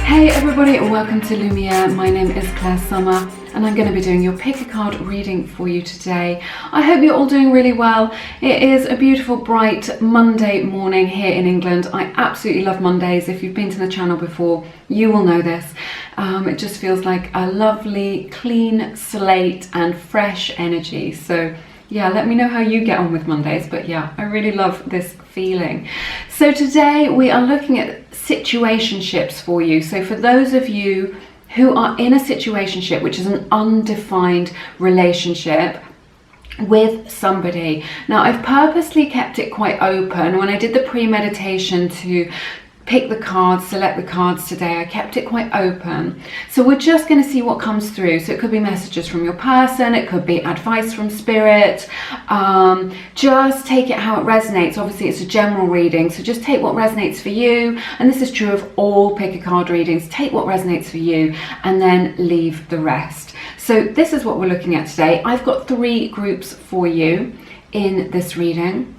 Hey everybody, welcome to Lumiere. My name is Clair Summer and I'm going to be doing your pick a card reading for you today. I hope you're all doing really well. It is a beautiful bright Monday morning here in England. I absolutely love Mondays. If you've been to the channel before, you will know this. It just feels like a lovely clean slate and fresh energy. So yeah, let me know how you get on with Mondays, but yeah, I really love this feeling. So today we are looking at situationships for you. So for those of you who are in a situationship, which is an undefined relationship with somebody. Now, I've purposely kept it quite open. When I did the pre-meditation to pick the cards, select the cards today, I kept it quite open. So we're just going to see what comes through. So it could be messages from your person, it could be advice from spirit. Just take it how it resonates. Obviously it's a general reading, so just take what resonates for you. And this is true of all pick a card readings. Take what resonates for you and then leave the rest. So this is what we're looking at today. I've got 3 groups for you in this reading.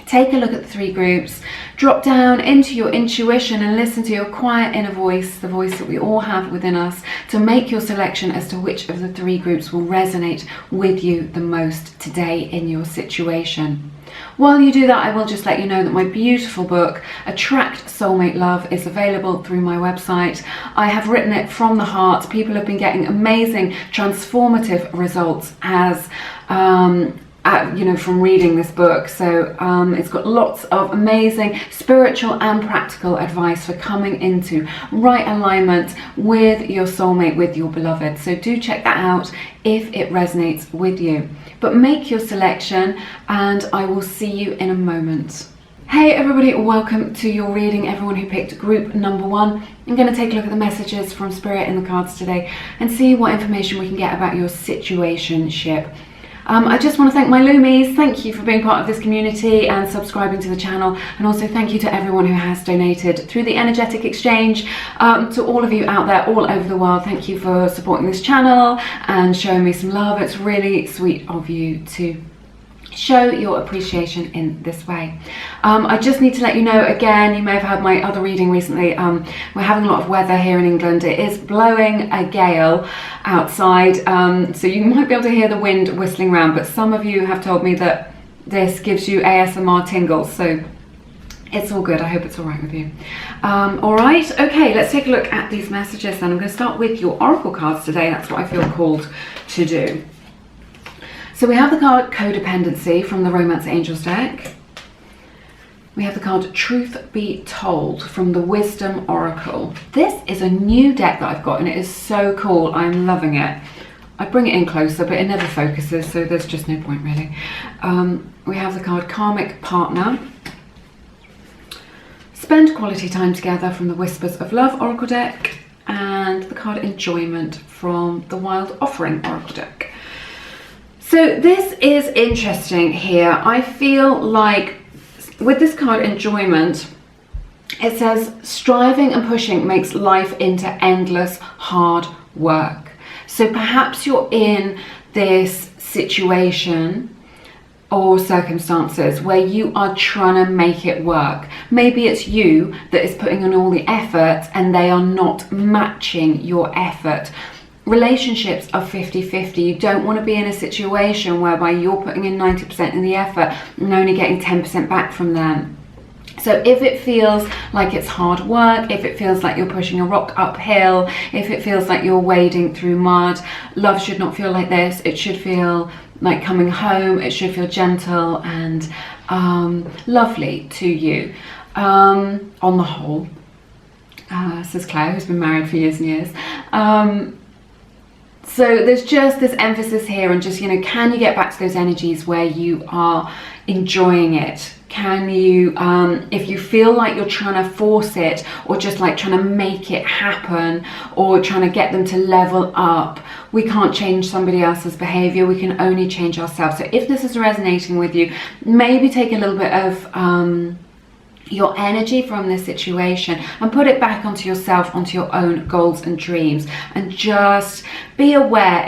Take a look at the 3 groups, drop down into your intuition and listen to your quiet inner voice, the voice that we all have within us, to make your selection as to which of the 3 groups will resonate with you the most today in your situation. While you do that, I will just let you know that my beautiful book, Attract Soulmate Love, is available through my website. I have written it from the heart. People have been getting amazing, transformative results as from reading this book. So it's got lots of amazing spiritual and practical advice for coming into right alignment with your soulmate, with your beloved. So do check that out if it resonates with you. But make your selection and I will see you in a moment. Hey everybody, welcome to your reading. Everyone who picked group number 1, I'm going to take a look at the messages from Spirit in the cards today and see what information we can get about your situationship. I just want to thank my Lumies. Thank you for being part of this community and subscribing to the channel, and also thank you to everyone who has donated through the energetic exchange. To all of you out there all over the world, thank you for supporting this channel and showing me some love. It's really sweet of you to show your appreciation in this way. I just need to let you know again, you may have had my other reading recently, we're having a lot of weather here in England. It is blowing a gale outside, so you might be able to hear the wind whistling around, but some of you have told me that this gives you ASMR tingles, so it's all good. I hope it's all right with you. All right, okay, let's take a look at these messages then. I'm going to start with your oracle cards today. That's what I feel called to do. So we have the card Codependency from the Romance Angels deck. We have the card Truth Be Told from the Wisdom Oracle. This is a new deck that I've got and it is so cool. I'm loving it. I bring it in closer, but it never focuses, so there's just no point really. We have the card Karmic Partner. Spend Quality Time Together from the Whispers of Love Oracle deck. And the card Enjoyment from the Wild Offering Oracle deck. So this is interesting here. I feel like with this card Enjoyment, it says striving and pushing makes life into endless hard work. So perhaps you're in this situation or circumstances where you are trying to make it work. Maybe it's you that is putting in all the effort and they are not matching your effort. Relationships are 50-50. You don't want to be in a situation whereby you're putting in 90% in the effort and only getting 10% back from them. So if it feels like it's hard work, if it feels like you're pushing a rock uphill, if it feels like you're wading through mud, love should not feel like this. It should feel like coming home. It should feel gentle and lovely to you on the whole. Says Claire, who's been married for years and years. So there's just this emphasis here on just, can you get back to those energies where you are enjoying it? Can you, if you feel like you're trying to force it or just like trying to make it happen or trying to get them to level up, we can't change somebody else's behavior. We can only change ourselves. So if this is resonating with you, maybe take a little bit of your energy from this situation and put it back onto yourself, onto your own goals and dreams, and just be aware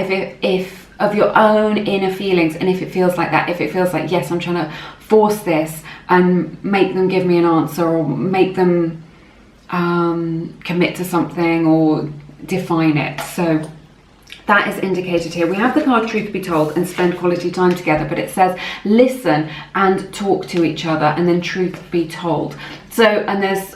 of your own inner feelings. And if it feels like that, if it feels like, yes, I'm trying to force this and make them give me an answer or make them commit to something or define it. So that is indicated here. We have the card Truth Be Told and spend quality time together, but it says listen and talk to each other, and then truth be told. So, and there's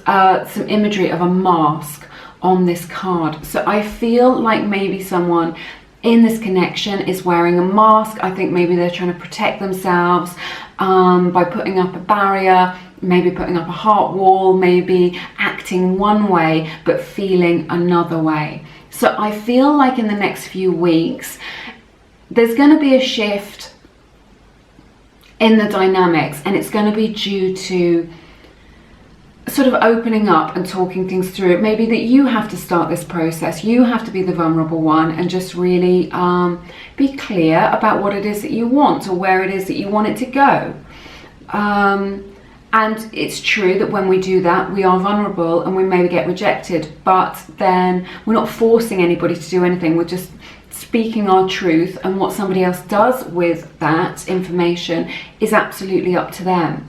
some imagery of a mask on this card. So I feel like maybe someone in this connection is wearing a mask. I think maybe they're trying to protect themselves by putting up a barrier, maybe putting up a heart wall, maybe acting one way but feeling another way. So I feel like in the next few weeks, there's going to be a shift in the dynamics, and it's going to be due to sort of opening up and talking things through. Maybe that you have to start this process. You have to be the vulnerable one and just really be clear about what it is that you want, or where it is that you want it to go. And it's true that when we do that, we are vulnerable and we maybe get rejected, but then we're not forcing anybody to do anything. We're just speaking our truth, and what somebody else does with that information is absolutely up to them.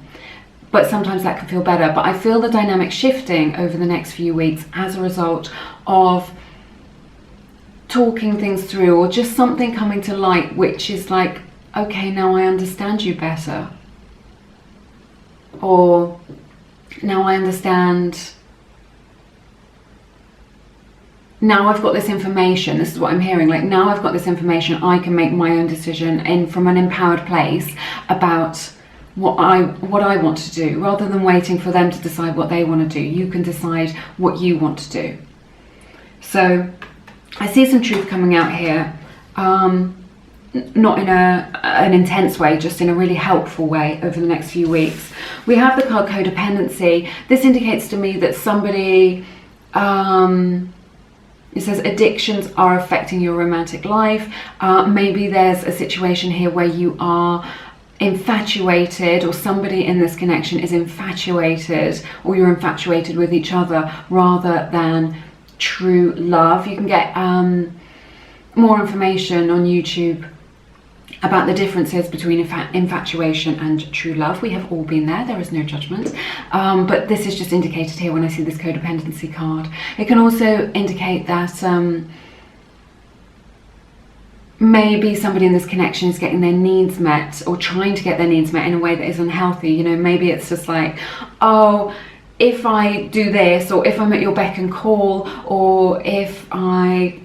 But sometimes that can feel better. But I feel the dynamic shifting over the next few weeks as a result of talking things through, or just something coming to light, which is like, okay, now I understand you better. Or now I understand, now I've got this information, this is what I'm hearing, like now I've got this information, I can make my own decision from an empowered place about what I want to do, rather than waiting for them to decide what they want to do. You can decide what you want to do. So I see some truth coming out here. Not in an intense way, just in a really helpful way over the next few weeks. We have the card codependency. This indicates to me that somebody, it says addictions are affecting your romantic life. Maybe there's a situation here where you are infatuated, or somebody in this connection is infatuated, or you're infatuated with each other rather than true love. You can get more information on YouTube about the differences between infatuation and true love. We have all been there, there is no judgment. But this is just indicated here when I see this codependency card. It can also indicate that maybe somebody in this connection is getting their needs met, or trying to get their needs met in a way that is unhealthy. You know, maybe it's just like, oh, if I do this, or if I'm at your beck and call, or if I...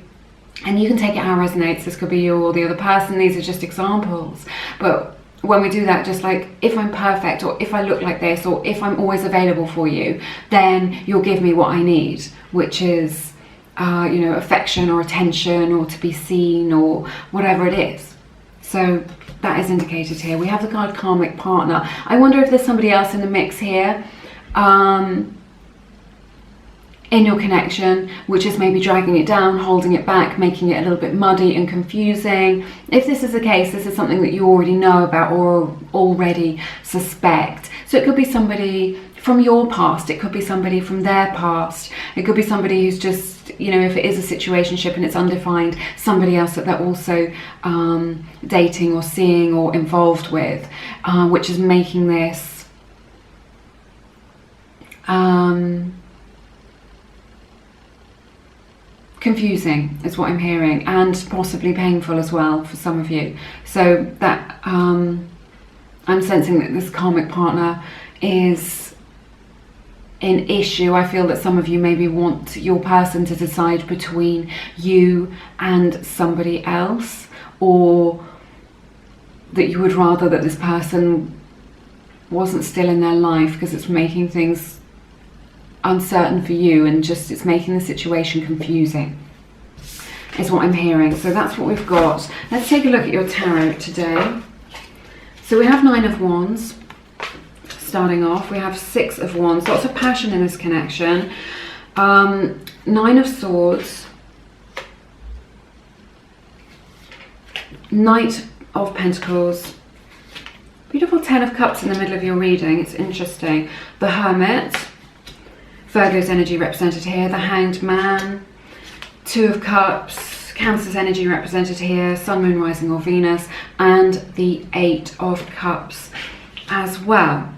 And you can take it how it resonates. This could be you or the other person. These are just examples. But when we do that, just like, if I'm perfect, or if I look like this, or if I'm always available for you, then you'll give me what I need, which is, you know, affection or attention, or to be seen, or whatever it is. So that is indicated here. We have the card karmic partner. I wonder if there's somebody else in the mix here. In your connection, which is maybe dragging it down, holding it back, making it a little bit muddy and confusing. If this is the case, this is something that you already know about or already suspect. So it could be somebody from your past, it could be somebody from their past, it could be somebody who's just, you know, if it is a situationship and it's undefined, somebody else that they're also dating or seeing or involved with, which is making this confusing, is what I'm hearing, and possibly painful as well for some of you. So that I'm sensing that this karmic partner is an issue. I feel that some of you maybe want your person to decide between you and somebody else, or that you would rather that this person wasn't still in their life because it's making things uncertain for you, and just it's making the situation confusing, is what I'm hearing. So that's what we've got. Let's take a look at your tarot today. So we have 9 of Wands starting off. We have 6 of Wands, lots of passion in this connection. 9 of Swords, Knight of Pentacles, beautiful 10 of Cups in the middle of your reading. It's interesting. The Hermit, Virgo's energy represented here, the Hanged Man, 2 of Cups, Cancer's energy represented here, Sun, Moon, Rising or Venus, and the 8 of Cups as well.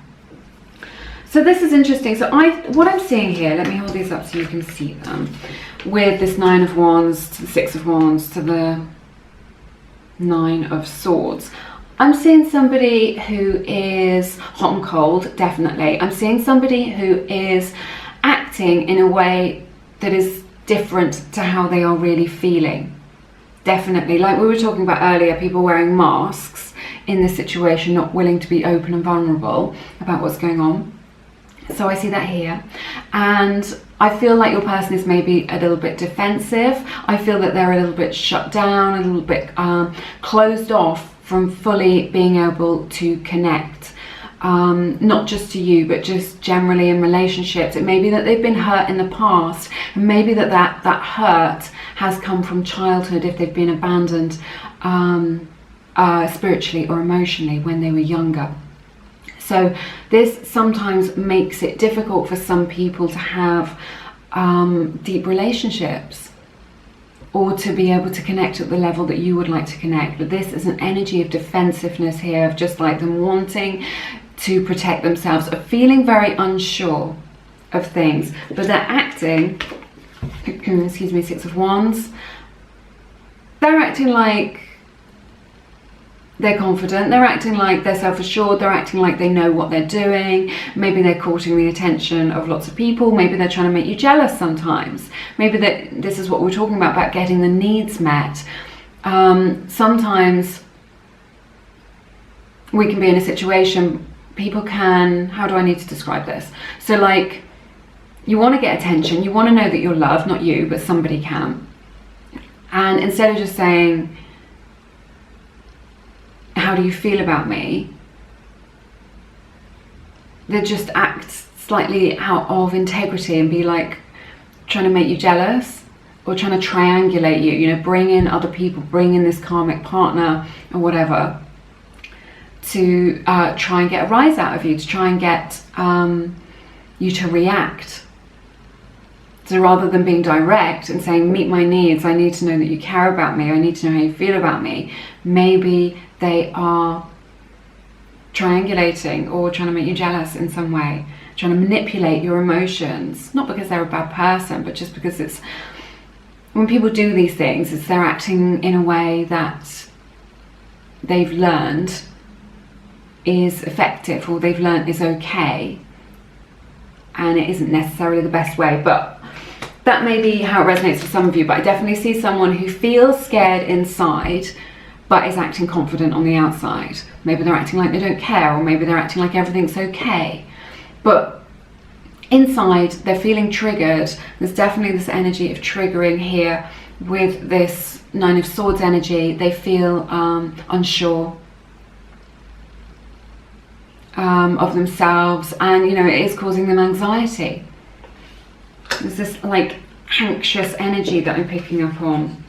So this is interesting. So what I'm seeing here, let me hold these up so you can see them, with this 9 of Wands to the 6 of Wands to the 9 of Swords. I'm seeing somebody who is hot and cold, definitely. I'm seeing somebody who is acting in a way that is different to how they are really feeling. Definitely, like we were talking about earlier, people wearing masks in this situation, not willing to be open and vulnerable about what's going on. So I see that here, and I feel like your person is maybe a little bit defensive. I feel that they're a little bit shut down, a little bit closed off from fully being able to connect, not just to you, but just generally in relationships. It may be that they've been hurt in the past, and maybe that hurt has come from childhood if they've been abandoned spiritually or emotionally when they were younger. So this sometimes makes it difficult for some people to have deep relationships, or to be able to connect at the level that you would like to connect. But this is an energy of defensiveness here, of just like them wanting to protect themselves, of feeling very unsure of things, but they're acting, excuse me, 6 of Wands, they're acting like they're confident, they're acting like they're self-assured, they're acting like they know what they're doing. Maybe they're courting the attention of lots of people, maybe they're trying to make you jealous sometimes. Maybe this is what we're talking about getting the needs met. Sometimes we can be in a situation, people can, how do I need to describe this? So like, you want to get attention, you want to know that you're loved, not you, but somebody can. And instead of just saying, how do you feel about me? They just act slightly out of integrity and be like trying to make you jealous, or trying to triangulate you, you know, bring in other people, bring in this karmic partner or whatever, to try and get a rise out of you, to try and get you to react. So rather than being direct and saying, meet my needs, I need to know that you care about me, I need to know how you feel about me, maybe they are triangulating or trying to make you jealous in some way, trying to manipulate your emotions, not because they're a bad person, but just because it's, when people do these things, it's they're acting in a way that they've learned is effective, or they've learned is okay, and it isn't necessarily the best way. But that may be how it resonates with some of you. But I definitely see someone who feels scared inside but is acting confident on the outside. Maybe they're acting like they don't care, or maybe they're acting like everything's okay, but inside they're feeling triggered. There's definitely this energy of triggering here with this 9 of Swords energy. They feel unsure of themselves, and you know, it is causing them anxiety. There's this like anxious energy that I'm picking up on,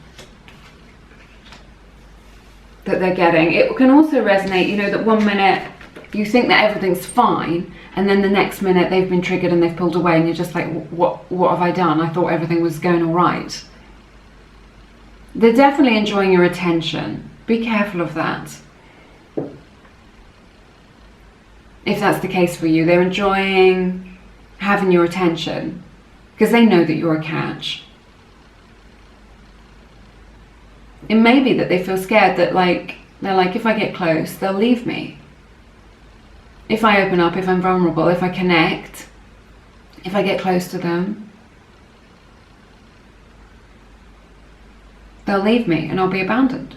that they're getting. It can also resonate, you know, that one minute you think that everything's fine, and then the next minute they've been triggered and they've pulled away, and you're just like, what have I done? I thought everything was going all right. They're definitely enjoying your attention. Be careful of that. If that's the case for you, they're enjoying having your attention because they know that you're a catch. It may be that they feel scared that they're like, if I get close, they'll leave me. If I open up, if I'm vulnerable, if I connect, if I get close to them, they'll leave me and I'll be abandoned.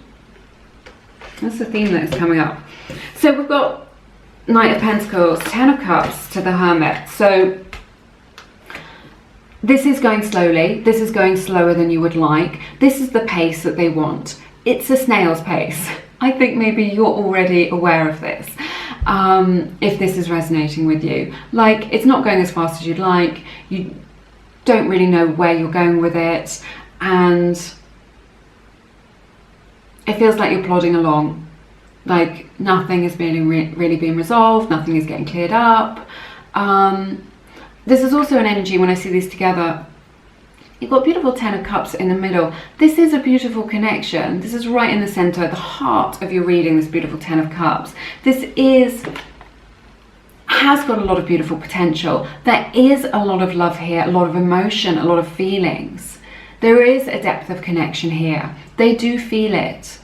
That's the theme that is coming up. So we've got Knight of Pentacles, 10 of Cups to the Hermit. So this is going slowly. This is going slower than you would like. This is the pace that they want. It's a snail's pace. I think maybe you're already aware of this. If this is resonating with you. Like, it's not going as fast as you'd like. You don't really know where you're going with it. And it feels like you're plodding along. Like nothing is really being resolved. Nothing is getting cleared up. This is also an energy, when I see these together, you've got beautiful 10 of Cups in the middle. This is a beautiful connection. This is right in the center, the heart of your reading, this beautiful 10 of Cups. This is has got a lot of beautiful potential. There is a lot of love here, a lot of emotion, a lot of feelings. There is a depth of connection here. They do feel it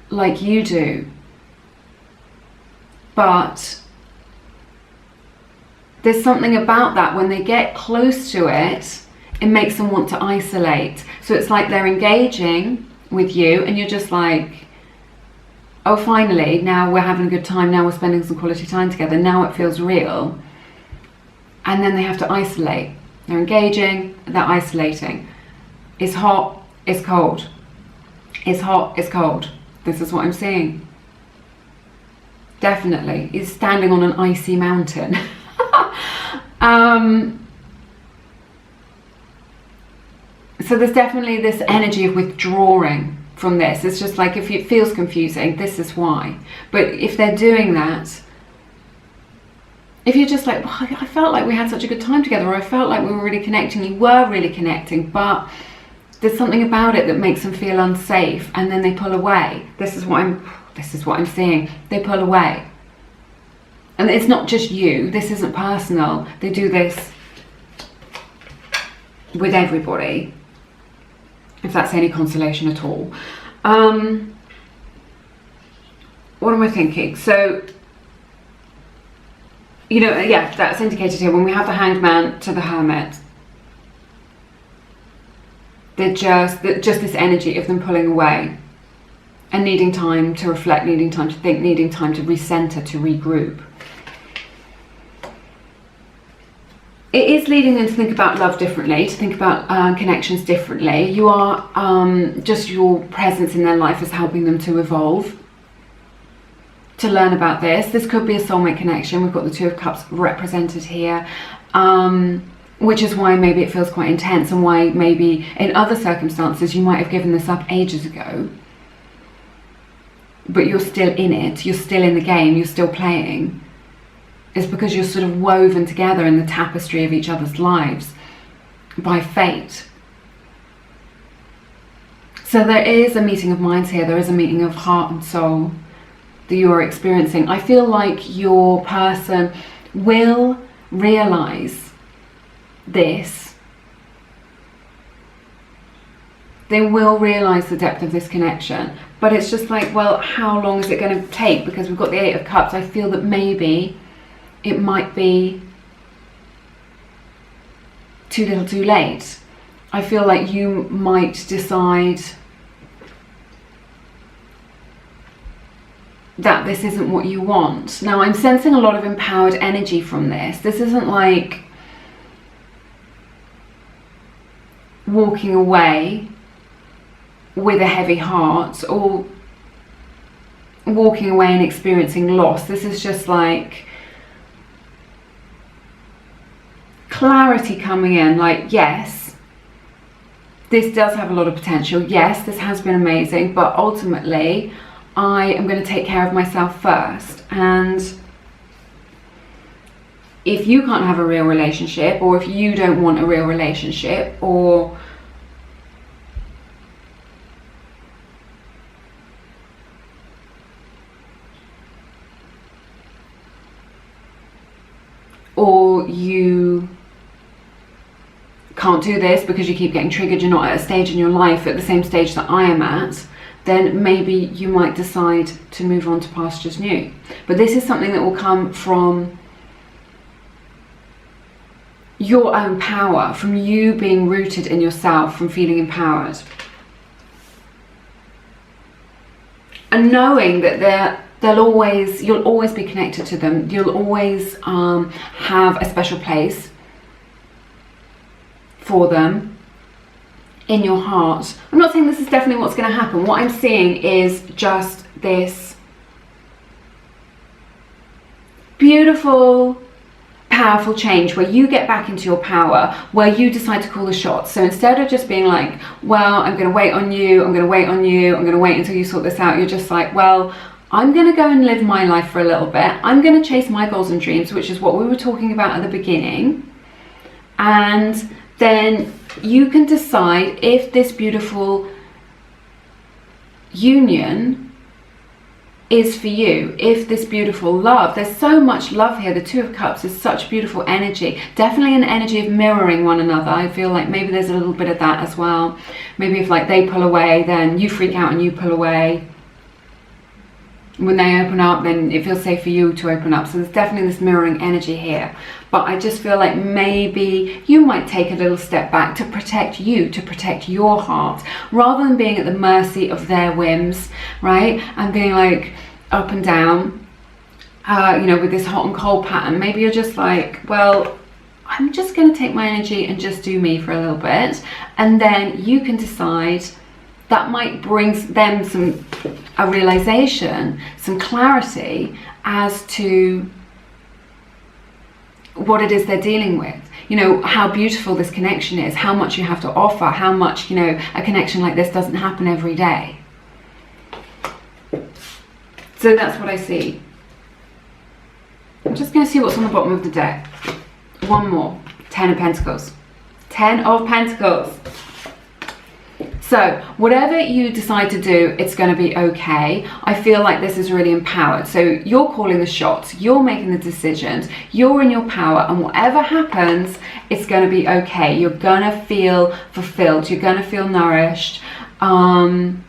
like you do. But there's something about that when they get close to it, it makes them want to isolate. So it's like they're engaging with you and you're just like, oh, finally, now we're having a good time, now we're spending some quality time together, now it feels real. And then they have to isolate. They're engaging, they're isolating. It's hot, it's cold. It's hot, it's cold. This is what I'm seeing. Definitely. It's standing on an icy mountain. So there's definitely this energy of withdrawing from this. It's just like, if it feels confusing, this is why. But if they're doing that, if you're just like, well, I felt like we had such a good time together, or I felt like we were really connecting, you were really connecting, but there's something about it that makes them feel unsafe, and then they pull away. This is what I'm seeing. They pull away. And it's not just you. This isn't personal. They do this with everybody, if that's any consolation at all. What am I thinking? So, you know, yeah, that's indicated here. When we have the Hanged Man to the Hermit, they're just this energy of them pulling away and needing time to reflect, needing time to think, needing time to recenter, to regroup. It is leading them to think about love differently, to think about connections differently. You are, just your presence in their life is helping them to evolve, to learn about this. This could be a soulmate connection. We've got the Two of Cups represented here, which is why maybe it feels quite intense, and why maybe in other circumstances you might have given this up ages ago, but you're still in it, you're still in the game, you're still playing. It's because you're sort of woven together in the tapestry of each other's lives by fate. So there is a meeting of minds here. There is a meeting of heart and soul that you're experiencing. I feel like your person will realize this. They will realize the depth of this connection. But it's just like, well, how long is it going to take? Because we've got the Eight of Cups. I feel that maybe it might be too little too late. I feel like you might decide that this isn't what you want. Now, I'm sensing a lot of empowered energy from this. This isn't like walking away with a heavy heart or walking away and experiencing loss. This is just like clarity coming in, like, yes, this does have a lot of potential. Yes, this has been amazing, but ultimately I am going to take care of myself first. And if you can't have a real relationship, or if you don't want a real relationship, or you can't do this because you keep getting triggered, you're not at a stage in your life at the same stage that I am at, then maybe you might decide to move on to pastures new. But this is something that will come from your own power, from you being rooted in yourself, from feeling empowered. And knowing that you'll always be connected to them. You'll always have a special place for them in your heart. I'm not saying this is definitely what's going to happen. What I'm seeing is just this beautiful, powerful change where you get back into your power, where you decide to call the shots. So instead of just being like, well, I'm going to wait on you, I'm going to wait on you, I'm going to wait until you sort this out, you're just like, well, I'm going to go and live my life for a little bit. I'm going to chase my goals and dreams, which is what we were talking about at the beginning. And then you can decide if this beautiful union is for you. If this beautiful love, there's so much love here. The Two of Cups is such beautiful energy. Definitely an energy of mirroring one another. I feel like maybe there's a little bit of that as well. Maybe if like they pull away, then you freak out and you pull away. When they open up, then it feels safe for you to open up. So there's definitely this mirroring energy here. But I just feel like maybe you might take a little step back to protect you, to protect your heart, rather than being at the mercy of their whims, right? And being like up and down, you know, with this hot and cold pattern. Maybe you're just like, well, I'm just going to take my energy and just do me for a little bit. And then you can decide. That might bring them a realization, some clarity as to what it is they're dealing with. You know, how beautiful this connection is, how much you have to offer, how much, you know, a connection like this doesn't happen every day. So that's what I see. I'm just going to see what's on the bottom of the deck. One more. 10 of Pentacles. 10 of Pentacles. So whatever you decide to do, it's going to be okay. I feel like this is really empowered. So you're calling the shots, you're making the decisions, you're in your power, and whatever happens, it's going to be okay. You're going to feel fulfilled, you're going to feel nourished, and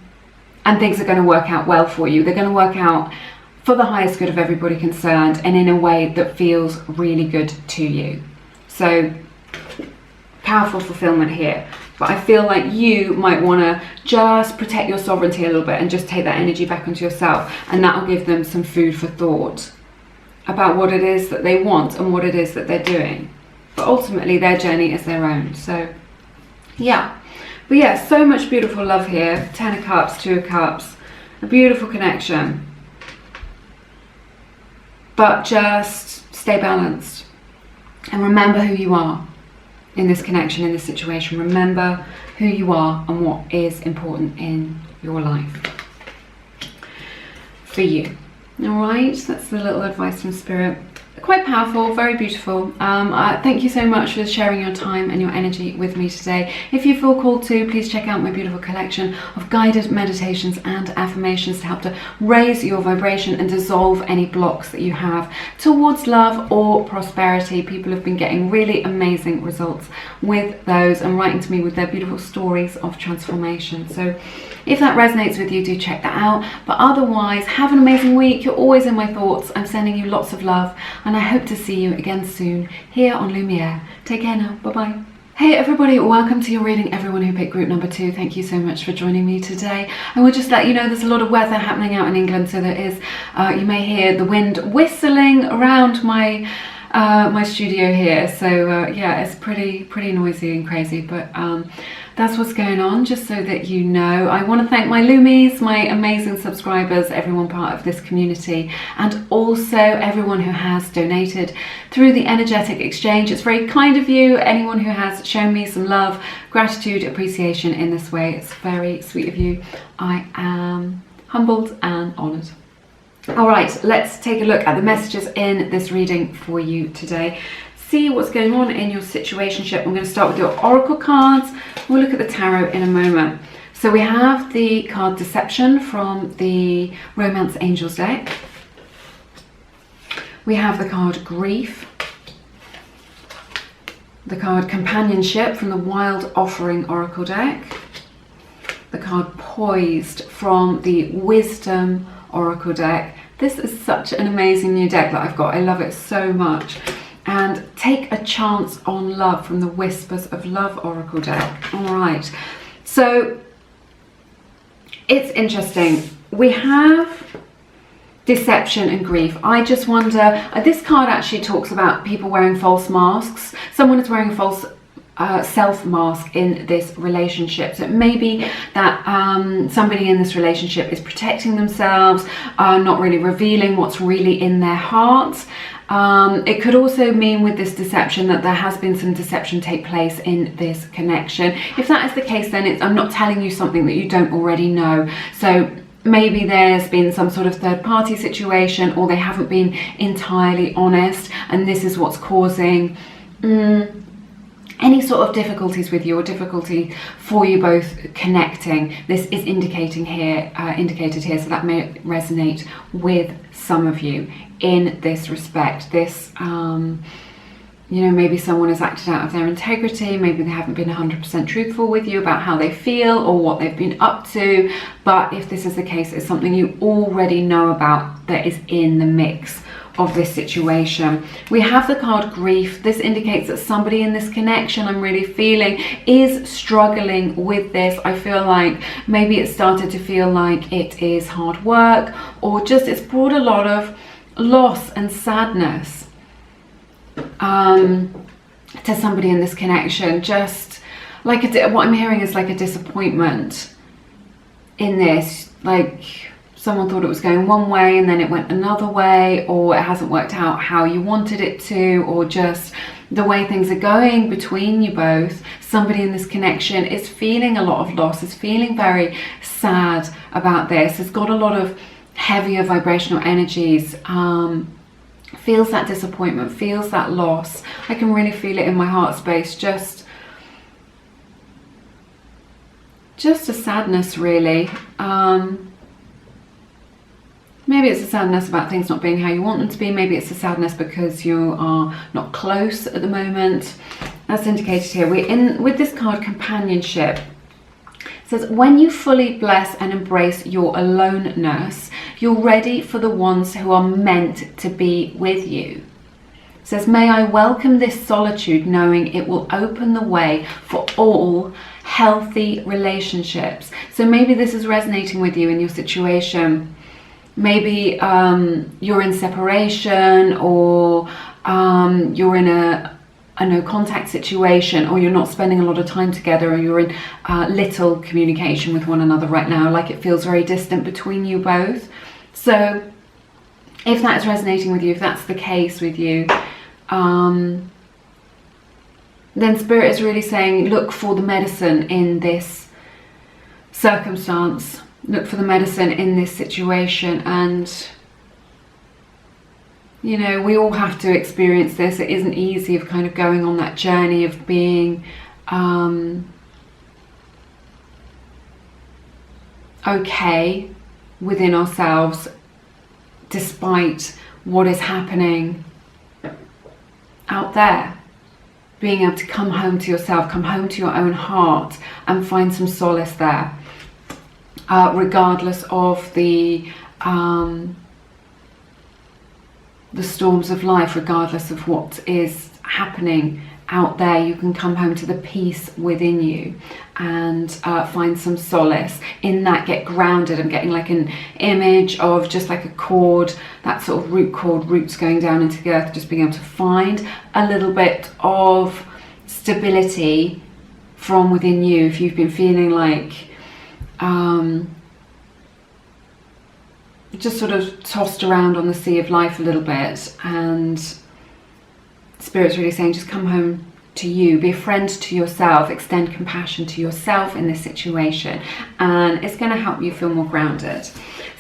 things are going to work out well for you. They're going to work out for the highest good of everybody concerned and in a way that feels really good to you. So powerful fulfillment here. But I feel like you might want to just protect your sovereignty a little bit and just take that energy back onto yourself. And that will give them some food for thought about what it is that they want and what it is that they're doing. But ultimately, their journey is their own. So, yeah. But yeah, so much beautiful love here. 10 of Cups, 2 of Cups. A beautiful connection. But just stay balanced. And remember who you are. In this connection, in this situation, remember who you are and what is important in your life for you. All right, that's the little advice from Spirit. Quite powerful, very beautiful. Thank you so much for sharing your time and your energy with me today. If you feel called to, please check out my beautiful collection of guided meditations and affirmations to help to raise your vibration and dissolve any blocks that you have towards love or prosperity. People have been getting really amazing results with those and writing to me with their beautiful stories of transformation. So if that resonates with you, do check that out. But otherwise, have an amazing week. You're always in my thoughts. I'm sending you lots of love, and I hope to see you again soon here on Lumiere. Take care now. Bye-bye. Hey everybody, welcome to your reading. Everyone who picked group number 2, thank you so much for joining me today. I will just let you know there's a lot of weather happening out in England, so there is, you may hear the wind whistling around my my studio here. So yeah, it's pretty noisy and crazy, but that's what's going on, just so that you know. I want to thank my Lumies, my amazing subscribers, everyone part of this community, and also everyone who has donated through the energetic exchange. It's very kind of you, anyone who has shown me some love, gratitude, appreciation in this way. It's very sweet of you. I am humbled and honoured. All right, let's take a look at the messages in this reading for you today. See what's going on in your situationship. I'm going to start with your oracle cards. We'll look at the tarot in a moment. So we have the card Deception from the Romance Angels deck. We have the card Grief. The card Companionship from the Wild Offering Oracle deck. The card Poised from the Wisdom Oracle deck. This is such an amazing new deck that I've got. I love it so much. And Take a Chance on Love from the Whispers of Love Oracle deck. All right, so it's interesting. We have Deception and Grief. I just wonder, this card actually talks about people wearing false masks. Someone is wearing a false self mask in this relationship. So it may be that somebody in this relationship is protecting themselves, not really revealing what's really in their heart. It could also mean with this deception that there has been some deception take place in this connection. If that is the case, then I'm not telling you something that you don't already know. So maybe there's been some sort of third-party situation, or they haven't been entirely honest, and this is what's causing any sort of difficulties with you or difficulty for you both connecting, this is indicated here, so that may resonate with some of you in this respect. This, you know, maybe someone has acted out of their integrity, maybe they haven't been 100% truthful with you about how they feel or what they've been up to, but if this is the case, it's something you already know about that is in the mix of this situation. We have the card grief. This indicates that somebody in this connection, I'm really feeling, is struggling with this. I feel like maybe it started to feel like it is hard work, or just it's brought a lot of loss and sadness to somebody in this connection. Just like what I'm hearing is like a disappointment in this, like someone thought it was going one way and then it went another way, or it hasn't worked out how you wanted it to, or just the way things are going between you both. Somebody in this connection is feeling a lot of loss, is feeling very sad about this, has got a lot of heavier vibrational energies, feels that disappointment, feels that loss. I can really feel it in my heart space, just a sadness really. Maybe it's a sadness about things not being how you want them to be. Maybe it's a sadness because you are not close at the moment. That's indicated here. We're in with this card, companionship. It says, when you fully bless and embrace your aloneness, you're ready for the ones who are meant to be with you. It says, may I welcome this solitude, knowing it will open the way for all healthy relationships. So maybe this is resonating with you in your situation. Maybe you're in separation, or you're in a no contact situation, or you're not spending a lot of time together, or you're in little communication with one another right now, like it feels very distant between you both. So if that is resonating with you, if that's the case with you, then Spirit is really saying, look for the medicine in this circumstance. Look for the medicine in this situation. And you know, we all have to experience this. It isn't easy, of kind of going on that journey of being okay within ourselves despite what is happening out there. Being able to come home to yourself, come home to your own heart, and find some solace there, regardless of the storms of life, regardless of what is happening out there. You can come home to the peace within you and find some solace in that. Get grounded. I'm getting like an image of just like a cord, that sort of root cord, roots going down into the earth, just being able to find a little bit of stability from within you. If you've been feeling like just sort of tossed around on the sea of life a little bit, and Spirit's really saying, just come home to you, be a friend to yourself, extend compassion to yourself in this situation, and it's going to help you feel more grounded.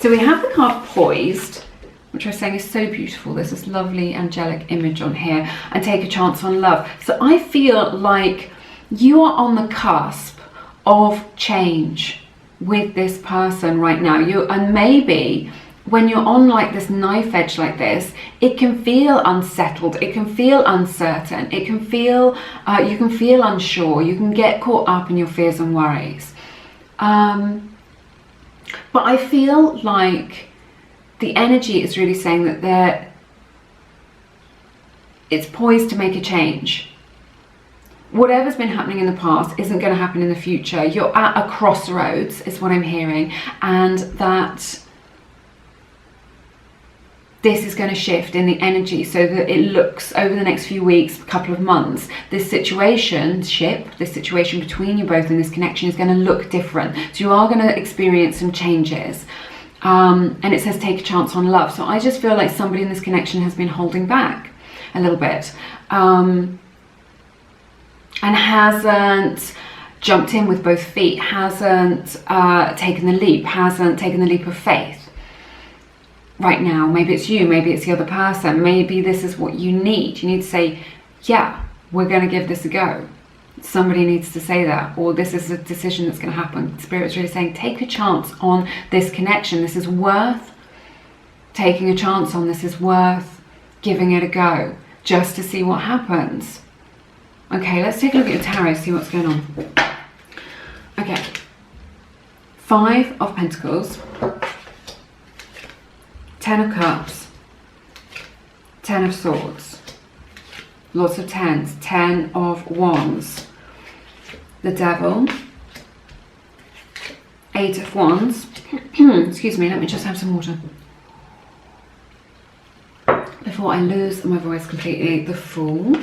So we have the card Poised, which I was saying is so beautiful. There's this lovely angelic image on here, and take a chance on love. So I feel like you are on the cusp of change with this person right now. And maybe when you're on like this knife edge like this, it can feel unsettled, it can feel uncertain, it can feel you can feel unsure, you can get caught up in your fears and worries, but I feel like the energy is really saying that it's poised to make a change. Whatever's been happening in the past isn't going to happen in the future. You're at a crossroads, is what I'm hearing, and that this is going to shift in the energy so that it looks, over the next few weeks, a couple of months, this situationship, this situation between you both in this connection is going to look different. So you are going to experience some changes. And it says take a chance on love. So I just feel like somebody in this connection has been holding back a little bit. And hasn't jumped in with both feet, hasn't taken the leap, hasn't taken the leap of faith right now. Maybe it's you, maybe it's the other person, maybe this is what you need. You need to say, yeah, we're going to give this a go. somebody needs to say that, or this is a decision that's going to happen. Spirit's really saying, take a chance on this connection. This is worth taking a chance on. This is worth giving it a go, just to see what happens. Okay, let's take a look at your tarot, see what's going on. Okay, 5 of Pentacles, 10 of Cups, 10 of Swords, lots of 10s, 10 of Wands, the Devil, 8 of Wands, excuse me, let me just have some water before I lose my voice completely, the Fool,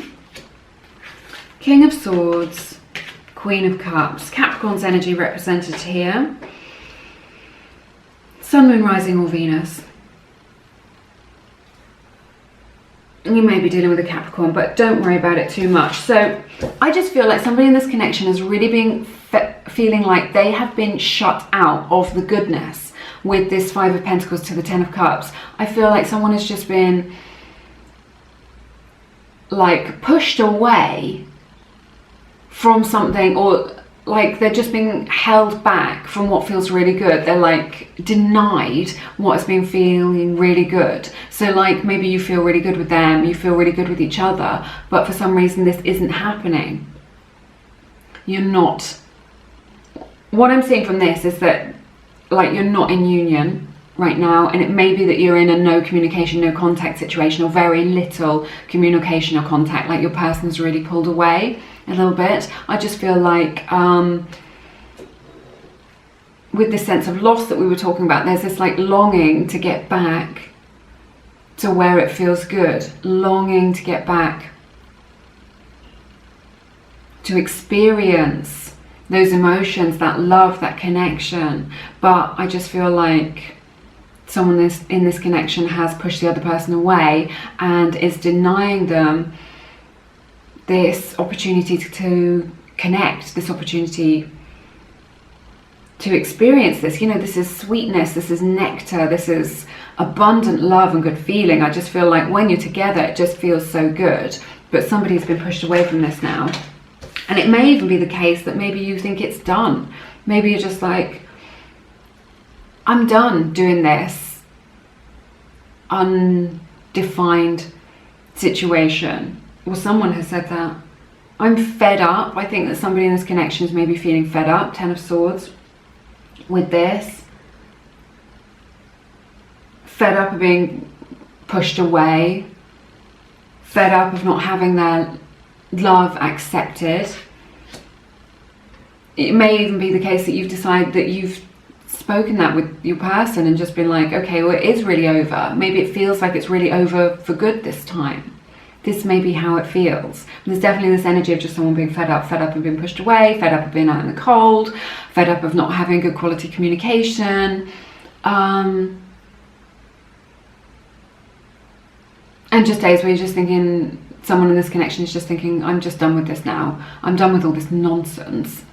King of Swords, Queen of Cups, Capricorn's energy represented here, Sun, Moon, Rising or Venus. You may be dealing with a Capricorn, but don't worry about it too much. So I just feel like somebody in this connection is really being feeling like they have been shut out of the goodness with this 5 of Pentacles to the 10 of Cups. I feel like someone has just been like pushed away from something, or like they're just being held back from what feels really good. They're like denied what has been feeling really good. So like maybe you feel really good with them, you feel really good with each other, but for some reason this isn't happening. You're not, what I'm seeing from this is that like you're not in union right now, and it may be that you're in a no communication, no contact situation, or very little communication or contact, like your person's really pulled away a little bit. I just feel like with this sense of loss that we were talking about, there's this like longing to get back to where it feels good, longing to get back to experience those emotions, that love, that connection. But I just feel like someone in this connection has pushed the other person away and is denying them this opportunity to connect, this opportunity to experience this. You know, this is sweetness, this is nectar, this is abundant love and good feeling. I just feel like when you're together, it just feels so good. But somebody's been pushed away from this now. And it may even be the case that maybe you think it's done. Maybe you're just like, I'm done doing this undefined situation. Well, someone has said that. I'm fed up. I think that somebody in this connection is maybe feeling fed up, 10 of Swords, with this. Fed up of being pushed away. Fed up of not having their love accepted. It may even be the case that you've decided that you've spoken that with your person and just been like, okay, well, it is really over. Maybe it feels like it's really over for good this time. This may be how it feels. And there's definitely this energy of just someone being fed up of being pushed away, fed up of being out in the cold, fed up of not having good quality communication. And just days where you're just thinking, someone in this connection is just thinking, I'm just done with this now. I'm done with all this nonsense.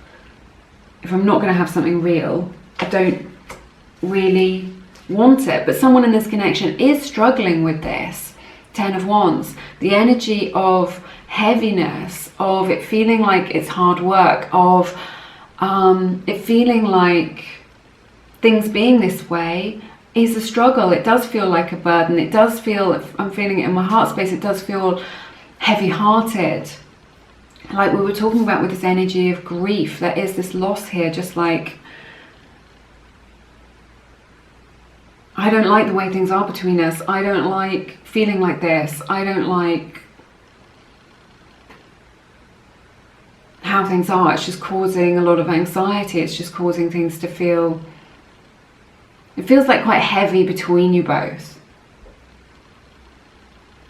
If I'm not going to have something real, I don't really want it. But someone in this connection is struggling with this. 10 of Wands, the energy of heaviness, of it feeling like it's hard work, of it feeling like things being this way is a struggle. It does feel like a burden. It does feel, I'm feeling it in my heart space, it does feel heavy-hearted. Like we were talking about with this energy of grief, there is this loss here, just like, I don't like the way things are between us. I don't like feeling like this. I don't like how things are. It's just causing a lot of anxiety. It's just causing things to feel, it feels like quite heavy between you both.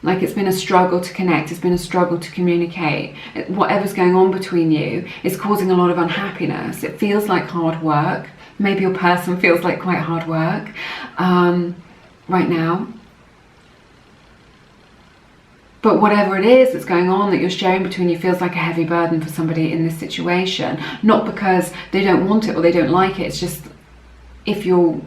Like it's been a struggle to connect. It's been a struggle to communicate. Whatever's going on between you is causing a lot of unhappiness. It feels like hard work. Maybe your person feels like quite hard work right now. But whatever it is that's going on that you're sharing between you feels like a heavy burden for somebody in this situation. Not because they don't want it or they don't like it. It's just if you're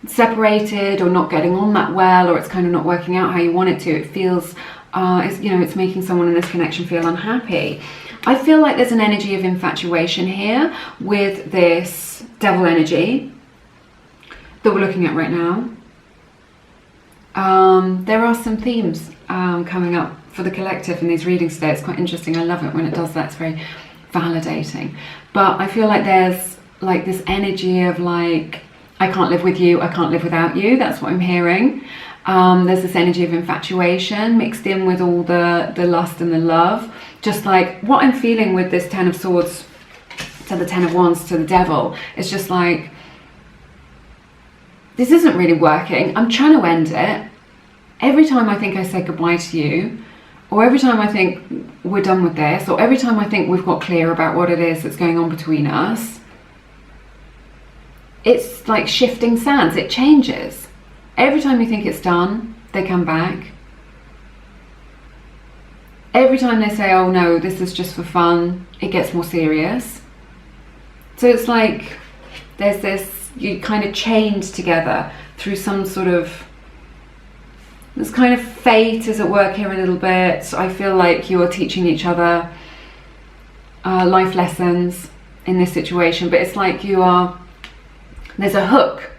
separated or not getting on that well, or it's kind of not working out how you want it to, it feels, it's, you know, it's making someone in this connection feel unhappy. I feel like there's an energy of infatuation here with this devil energy that we're looking at right now. There are some themes coming up for the collective in these readings today. It's quite interesting. I love it when it does that. It's very validating. But I feel like there's like this energy of like, I can't live with you, I can't live without you. That's what I'm hearing. There's this energy of infatuation mixed in with all the lust and the love. Just like what I'm feeling with this 10 of Swords to the 10 of Wands to the Devil. It's just like, this isn't really working. I'm trying to end it. Every time I think I say goodbye to you, or every time I think we're done with this, or every time I think we've got clear about what it is that's going on between us, it's like shifting sands. It changes. Every time you think it's done, they come back. Every time they say, oh no, this is just for fun, it gets more serious. So it's like there's this, you kind of chained together through some sort of, this kind of fate is at work here a little bit. I feel like you are teaching each other life lessons in this situation, but it's like you are, there's a hook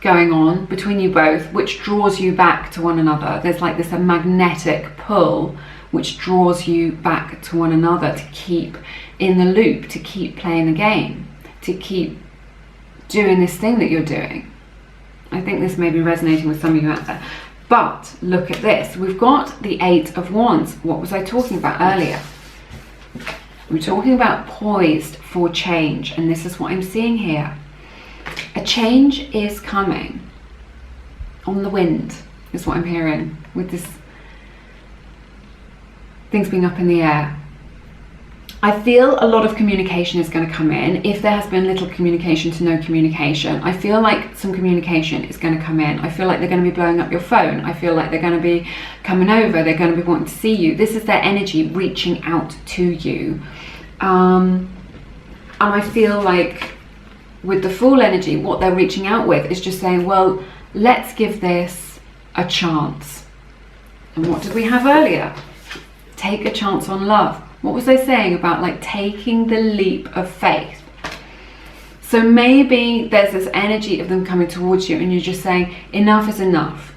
going on between you both which draws you back to one another. There's like this a magnetic pull which draws you back to one another to keep in the loop, to keep playing the game, to keep doing this thing that you're doing. I think this may be resonating with some of you out there. But look at this. We've got the 8 of Wands. What was I talking about earlier? We're talking about poised for change, and this is what I'm seeing here. A change is coming on the wind, is what I'm hearing, with this things being up in the air. I feel a lot of communication is going to come in. If there has been little communication to no communication, I feel like some communication is going to come in. I feel like they're going to be blowing up your phone. I feel like they're going to be coming over. They're going to be wanting to see you. This is their energy reaching out to you. And I feel like with the Fool energy, what they're reaching out with is just saying, well, let's give this a chance. And what did we have earlier? Take a chance on love. What was I saying about like taking the leap of faith? So maybe there's this energy of them coming towards you and you're just saying, enough is enough.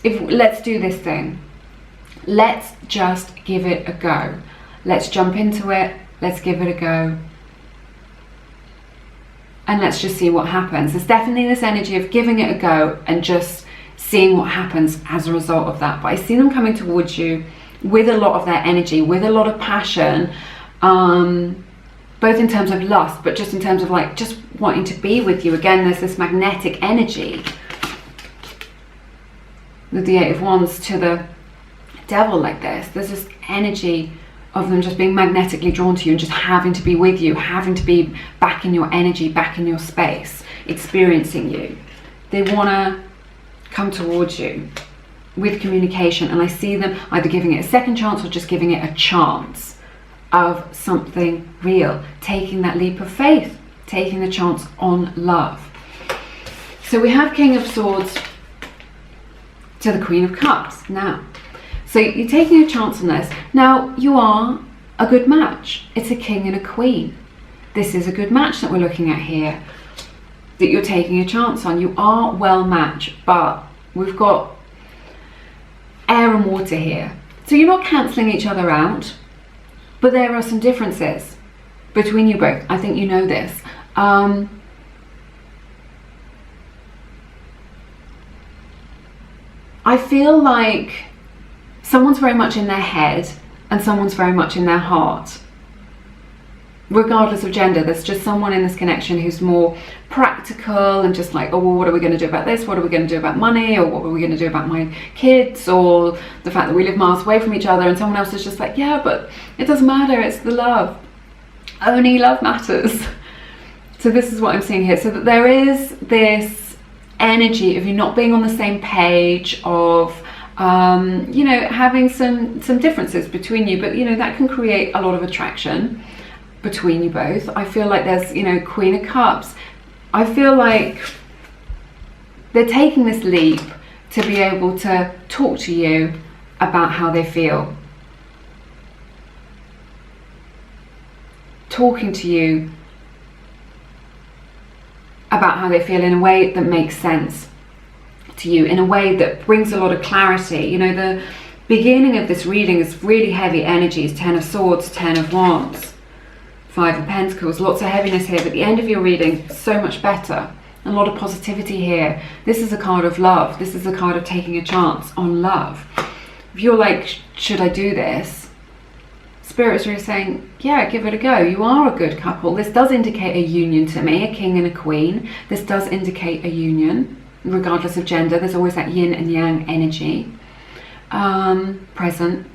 Let's do this thing. Let's just give it a go. Let's jump into it. Let's give it a go. And let's just see what happens. There's definitely this energy of giving it a go and just seeing what happens as a result of that. But I see them coming towards you with a lot of their energy, with a lot of passion, both in terms of lust, but just in terms of like just wanting to be with you. Again, there's this magnetic energy with the 8 of Wands to the Devil like this. There's this energy of them just being magnetically drawn to you and just having to be with you, having to be back in your energy, back in your space, experiencing you. They want to come towards you with communication, and I see them either giving it a second chance or just giving it a chance of something real, taking that leap of faith, taking the chance on love. So we have King of Swords to the Queen of Cups now. So you're taking a chance on this. Now you are a good match. It's a king and a queen. This is a good match that we're looking at here, that you're taking a chance on. You are well matched, but we've got air and water here. So you're not cancelling each other out, but there are some differences between you both. I think you know this. I feel like someone's very much in their head and someone's very much in their heart. Regardless of gender, there's just someone in this connection who's more practical and just like, oh, well, what are we going to do about this? What are we going to do about money? Or what are we going to do about my kids? Or the fact that we live miles away from each other, and someone else is just like, yeah, but it doesn't matter. It's the love. Only love matters. So this is what I'm seeing here. So that there is this energy of you not being on the same page, of you know, having some differences between you, but you know, that can create a lot of attraction between you both. I feel like there's, you know, Queen of Cups. I feel like they're taking this leap to be able to talk to you about how they feel. talking to you about how they feel in a way that makes sense to you, in a way that brings a lot of clarity. You know, the beginning of this reading is really heavy energies: 10 of Swords, 10 of Wands, 5 of Pentacles, lots of heaviness here. But the end of your reading, so much better. A lot of positivity here. This is a card of love. This is a card of taking a chance on love. If you're like, should I do this? Spirit is really saying, yeah, give it a go. You are a good couple. This does indicate a union to me, a king and a queen. This does indicate a union, regardless of gender. There's always that yin and yang energy present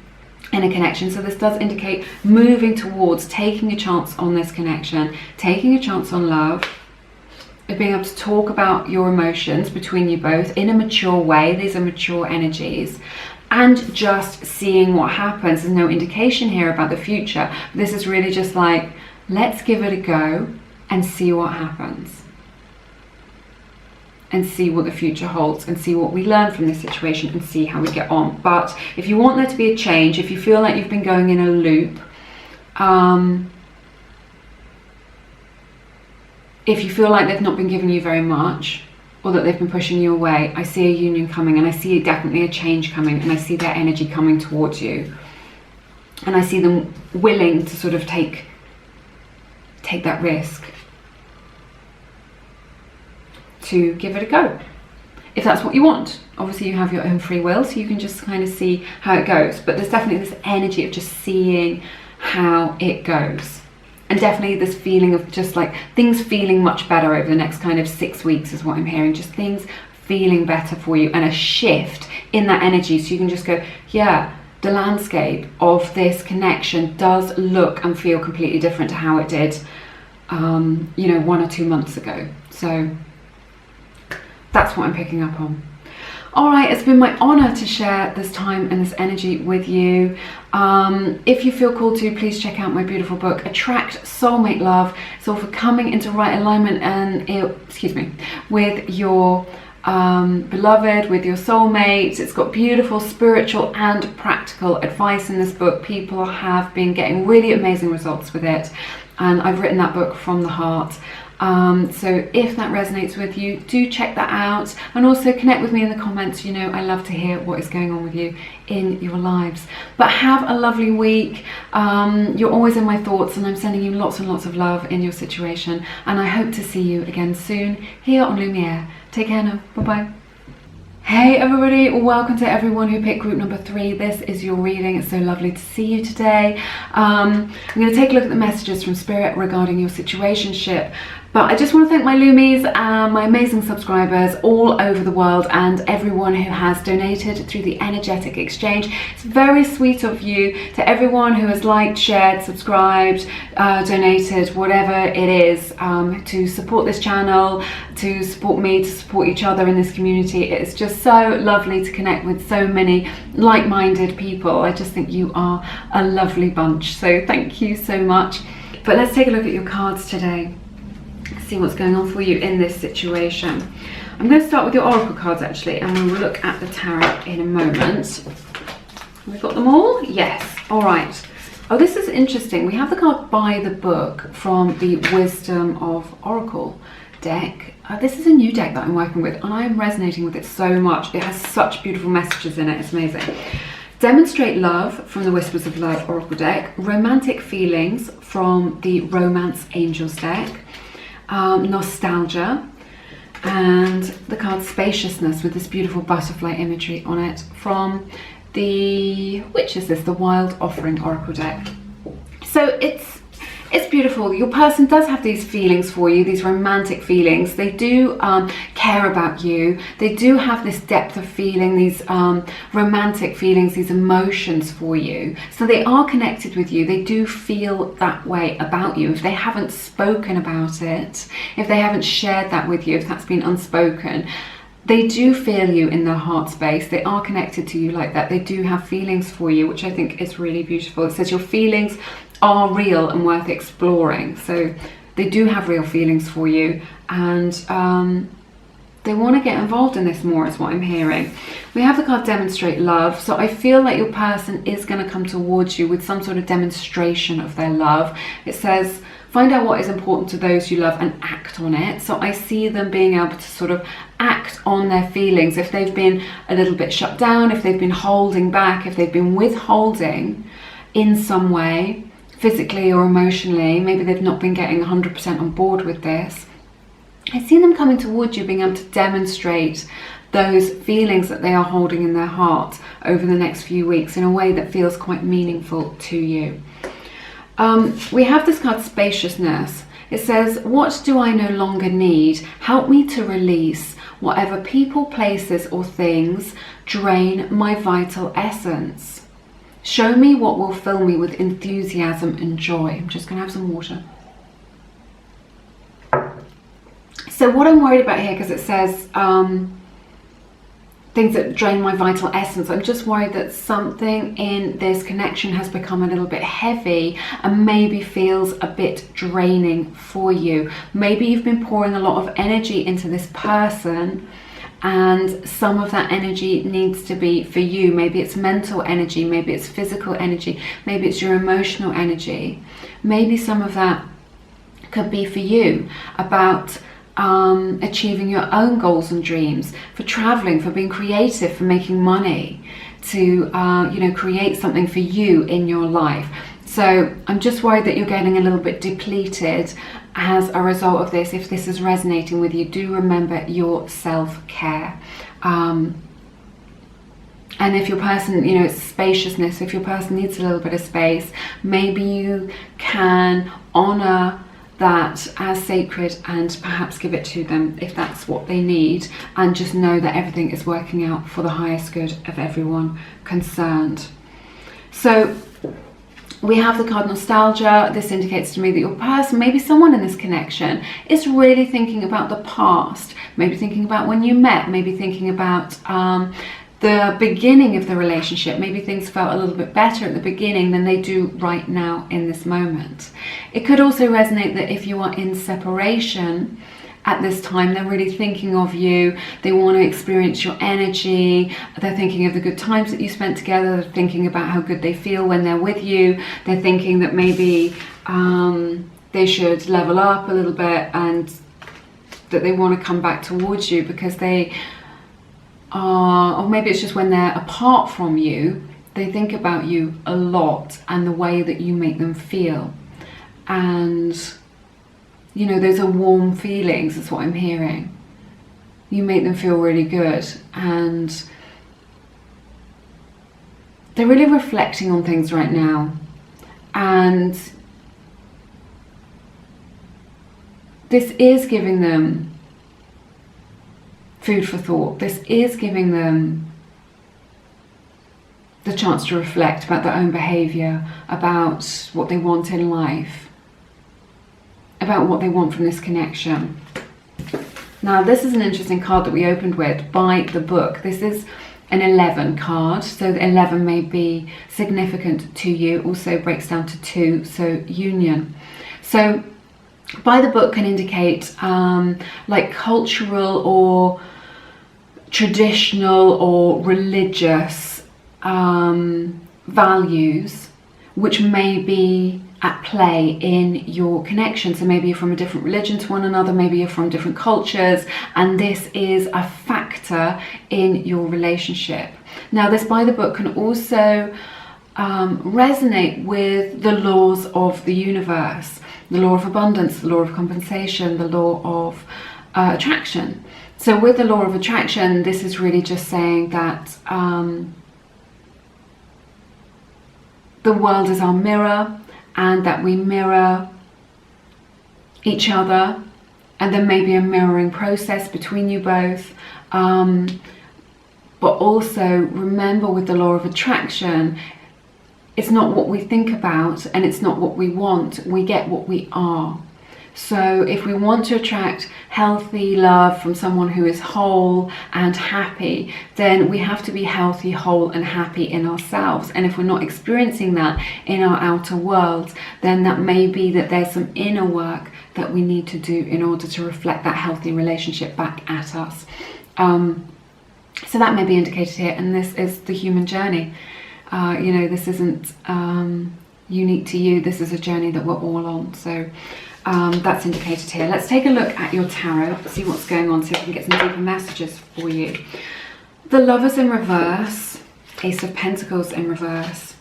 in a connection. So this does indicate moving towards taking a chance on this connection, taking a chance on love, of being able to talk about your emotions between you both in a mature way. These are mature energies. And just seeing what happens. There's no indication here about the future. This is really just like, let's give it a go and see what happens. And see what the future holds, and see what we learn from this situation, and see how we get on. But if you want there to be a change, if you feel like you've been going in a loop, if you feel like they've not been giving you very much, or that they've been pushing you away, I see a union coming, and I see definitely a change coming, and I see their energy coming towards you. And I see them willing to sort of take that risk, to give it a go, if that's what you want. Obviously you have your own free will, so you can just kind of see how it goes. But there's definitely this energy of just seeing how it goes. And definitely this feeling of just like things feeling much better over the next kind of 6 weeks is what I'm hearing. Just things feeling better for you, and a shift in that energy. So you can just go, yeah, the landscape of this connection does look and feel completely different to how it did, you know, 1 or 2 months ago. So that's what I'm picking up on. All right, it's been my honor to share this time and this energy with you. If you feel called to, please check out my beautiful book, Attract Soulmate Love. It's all for coming into right alignment and, with your beloved, with your soulmate. It's got beautiful spiritual and practical advice in this book. People have been getting really amazing results with it, and I've written that book from the heart. So if that resonates with you, do check that out, and also connect with me in the comments. You know, I love to hear what is going on with you in your lives. But have a lovely week. You're always in my thoughts, and I'm sending you lots and lots of love in your situation, and I hope to see you again soon here on Lumiere. Take care now. Bye-bye. Hey everybody, welcome to everyone who picked group number 3. This is your reading. It's so lovely to see you today. I'm going to take a look at the messages from Spirit regarding your situationship. But I just want to thank my Lumies, my amazing subscribers all over the world, and everyone who has donated through the energetic exchange. It's very sweet of you. To everyone who has liked, shared, subscribed, donated, whatever it is, to support this channel, to support me, to support each other in this community. It's just so lovely to connect with so many like-minded people. I just think you are a lovely bunch. So thank you so much. But let's take a look at your cards today. See what's going on for you in this situation. I'm going to start with your oracle cards actually, and we'll look at the tarot in a moment. We've got them all? Yes. All right. Oh, this is interesting. We have the card By the Book from the Wisdom of Oracle deck. This is a new deck that I'm working with, and I'm resonating with it so much. It has such beautiful messages in it. It's amazing. Demonstrate Love from the Whispers of Love Oracle deck. Romantic Feelings from the Romance Angels deck. Nostalgia, and the card Spaciousness with this beautiful butterfly imagery on it from the, which is this, the Wild Offering Oracle deck. So it's beautiful. Your person does have these feelings for you, these romantic feelings. They do care about you. They do have this depth of feeling, these romantic feelings, these emotions for you. So they are connected with you. They do feel that way about you. If they haven't spoken about it, if they haven't shared that with you, if that's been unspoken, they do feel you in their heart space. They are connected to you like that. They do have feelings for you, which I think is really beautiful. It says your feelings are real and worth exploring. So they do have real feelings for you, and they want to get involved in this more, is what I'm hearing. We have the card Demonstrate Love. So I feel like your person is going to come towards you with some sort of demonstration of their love. It says Find out what is important to those you love and act on it. So I see them being able to sort of act on their feelings. If they've been a little bit shut down, if they've been holding back, if they've been withholding in some way, physically or emotionally, maybe they've not been getting 100% on board with this. I see them coming towards you, being able to demonstrate those feelings that they are holding in their heart over the next few weeks in a way that feels quite meaningful to you. We have this card, Spaciousness. It says, what do I no longer need? Help me to release whatever people, places or things drain my vital essence. Show me what will fill me with enthusiasm and joy. I'm just going to have some water. So what I'm worried about here, because it says things that drain my vital essence, I'm just worried that something in this connection has become a little bit heavy and maybe feels a bit draining for you. Maybe you've been pouring a lot of energy into this person and some of that energy needs to be for you. Maybe it's mental energy, maybe it's physical energy, maybe it's your emotional energy. Maybe some of that could be for you, about achieving your own goals and dreams, for traveling, for being creative, for making money, to create something for you in your life. So I'm just worried that you're getting a little bit depleted as a result of this. If this is resonating with you, do remember your self-care. And if your person, it's spaciousness, if your person needs a little bit of space, maybe you can honor that as sacred and perhaps give it to them if that's what they need, and just know that everything is working out for the highest good of everyone concerned. So we have the card Nostalgia. This indicates to me that your person, maybe someone in this connection, is really thinking about the past, maybe thinking about when you met, maybe thinking about the beginning of the relationship. Maybe things felt a little bit better at the beginning than they do right now in this moment. It could also resonate that if you are in separation at this time, they're really thinking of you. They want to experience your energy. They're thinking of the good times that you spent together. They're thinking about how good they feel when they're with you. They're thinking that maybe they should level up a little bit and that they want to come back towards you because they or maybe it's just when they're apart from you, they think about you a lot and the way that you make them feel. And, those are warm feelings, is what I'm hearing. You make them feel really good, and they're really reflecting on things right now. And this is giving them food for thought. This is giving them the chance to reflect about their own behaviour, about what they want in life, about what they want from this connection. Now, this is an interesting card that we opened with, By the Book. This is an 11 card, so the 11 may be significant to you. Also breaks down to 2, so union. So By the Book can indicate like cultural or traditional or religious values which may be at play in your connection. So maybe you're from a different religion to one another, maybe you're from different cultures, and this is a factor in your relationship. Now, this By the Book can also resonate with the laws of the universe, the law of abundance, the law of compensation, the law of attraction. So with the law of attraction, this is really just saying that the world is our mirror, and that we mirror each other, and there may be a mirroring process between you both. But also remember, with the law of attraction, it's not what we think about and it's not what we want. We get what we are. So if we want to attract healthy love from someone who is whole and happy, then we have to be healthy, whole and happy in ourselves. And if we're not experiencing that in our outer world, then that may be that there's some inner work that we need to do in order to reflect that healthy relationship back at us. So that may be indicated here, and this is the human journey. This isn't unique to you. This is a journey that we're all on. So that's indicated here. Let's take a look at your tarot, see what's going on, see if we can get some deeper messages for you. The Lovers in reverse, Ace of Pentacles in reverse,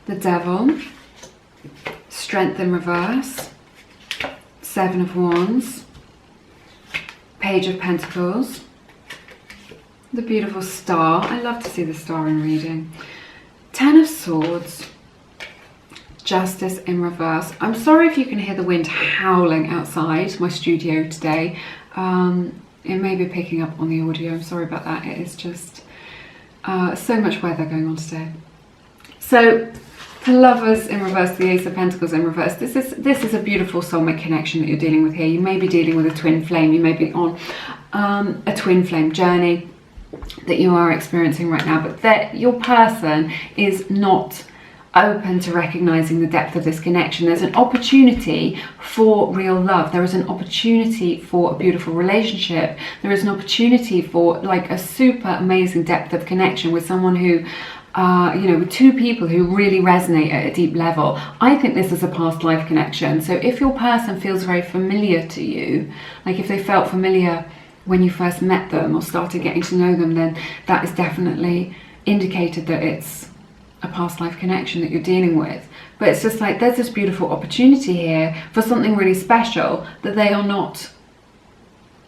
the Devil, Strength in reverse, Seven of Wands, Page of Pentacles, the beautiful Star. I love to see the Star in reading. Ten of Swords, Justice in reverse. I'm sorry if you can hear the wind howling outside my studio today. It may be picking up on the audio. I'm sorry about that. It is just so much weather going on today. So the Lovers in reverse, the Ace of Pentacles in reverse. This is a beautiful soulmate connection that you're dealing with here. You may be dealing with a twin flame. You may be on a twin flame journey that you are experiencing right now, but that your person is not open to recognizing the depth of this connection. There's an opportunity for real love. There is an opportunity for a beautiful relationship. There is an opportunity for like a super amazing depth of connection with someone who you know, with two people who really resonate at a deep level. I think this is a past life connection. So if your person feels very familiar to you, like if they felt familiar when you first met them or started getting to know them, then that is definitely indicated that it's a past life connection that you're dealing with. But it's just like there's this beautiful opportunity here for something really special that they are not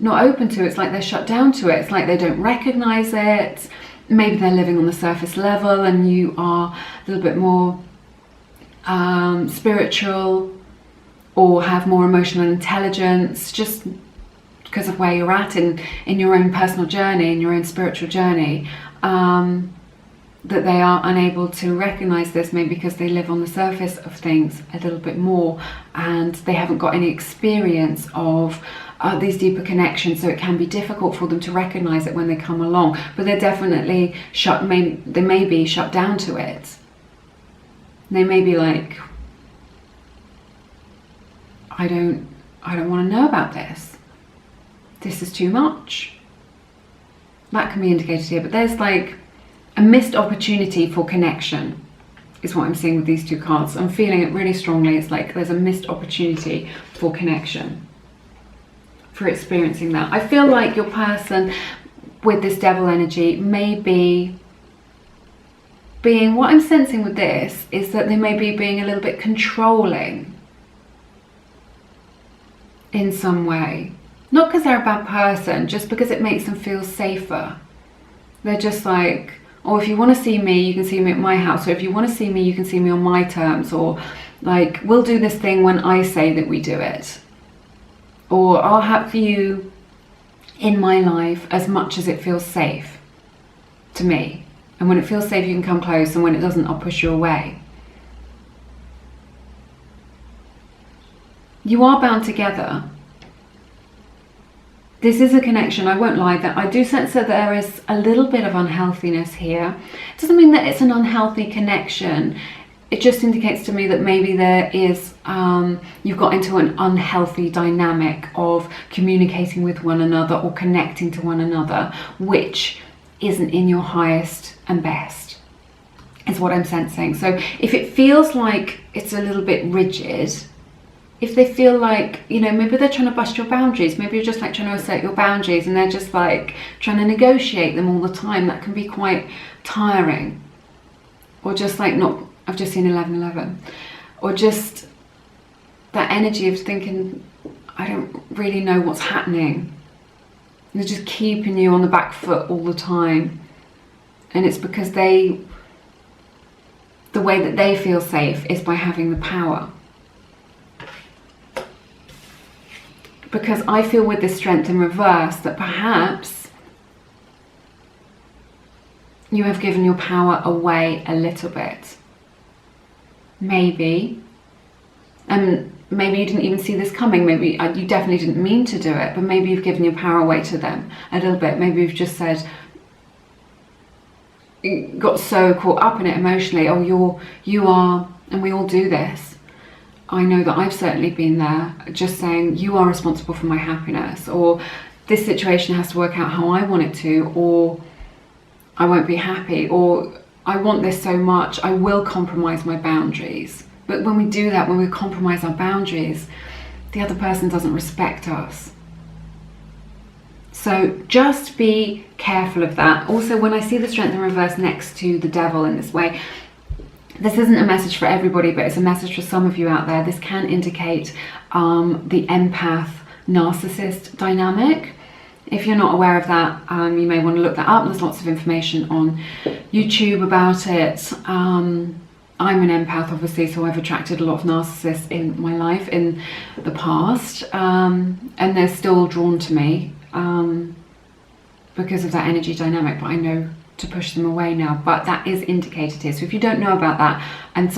open to. It's like they're shut down to it. It's like they don't recognize it. Maybe they're living on the surface level and you are a little bit more spiritual or have more emotional intelligence, just because of where you're at in your own personal journey, in your own spiritual journey, that they are unable to recognize this, maybe because they live on the surface of things a little bit more and they haven't got any experience of these deeper connections, so it can be difficult for them to recognize it when they come along. But they're definitely they may be shut down to it. They may be like, I don't want to know about this. This is too much. That can be indicated here, but there's like a missed opportunity for connection is what I'm seeing with these two cards. I'm feeling it really strongly. It's like there's a missed opportunity for connection, for experiencing that. I feel like your person with this Devil energy may be being, what I'm sensing with this is that they may be being a little bit controlling in some way. Not because they're a bad person, just because it makes them feel safer. They're just like, oh, if you want to see me, you can see me at my house. Or if you want to see me, you can see me on my terms. Or like, we'll do this thing when I say that we do it. Or I'll have you in my life as much as it feels safe to me. And when it feels safe, you can come close. And when it doesn't, I'll push you away. You are bound together. This is a connection, I won't lie, that I do sense that there is a little bit of unhealthiness here. It doesn't mean that it's an unhealthy connection. It just indicates to me that maybe there is, you've got into an unhealthy dynamic of communicating with one another or connecting to one another, which isn't in your highest and best, is what I'm sensing. So if it feels like it's a little bit rigid, if they feel like, you know, maybe they're trying to bust your boundaries, maybe you're just like trying to assert your boundaries and they're just like trying to negotiate them all the time, that can be quite tiring. Or just like not, I've just seen 11:11. Or just that energy of thinking, I don't really know what's happening. They're just keeping you on the back foot all the time. And it's because the way that they feel safe is by having the power. Because I feel with this Strength in reverse that perhaps you have given your power away a little bit. Maybe. And maybe you didn't even see this coming. Maybe you definitely didn't mean to do it, but maybe you've given your power away to them a little bit. Maybe you've just said, got so caught up in it emotionally. Oh, you are, and we all do this. I know that I've certainly been there, just saying you are responsible for my happiness, or this situation has to work out how I want it to, or I won't be happy, or I want this so much, I will compromise my boundaries. But when we do that, when we compromise our boundaries, the other person doesn't respect us. So just be careful of that. Also, when I see the Strength in reverse next to the Devil in this way, this isn't a message for everybody, but it's a message for some of you out there. This can indicate the empath narcissist dynamic. If you're not aware of that, you may want to look that up. There's lots of information on YouTube about it. I'm an empath, obviously, so I've attracted a lot of narcissists in my life in the past, and they're still drawn to me because of that energy dynamic, but I know to push them away now. But that is indicated here. So if you don't know about that and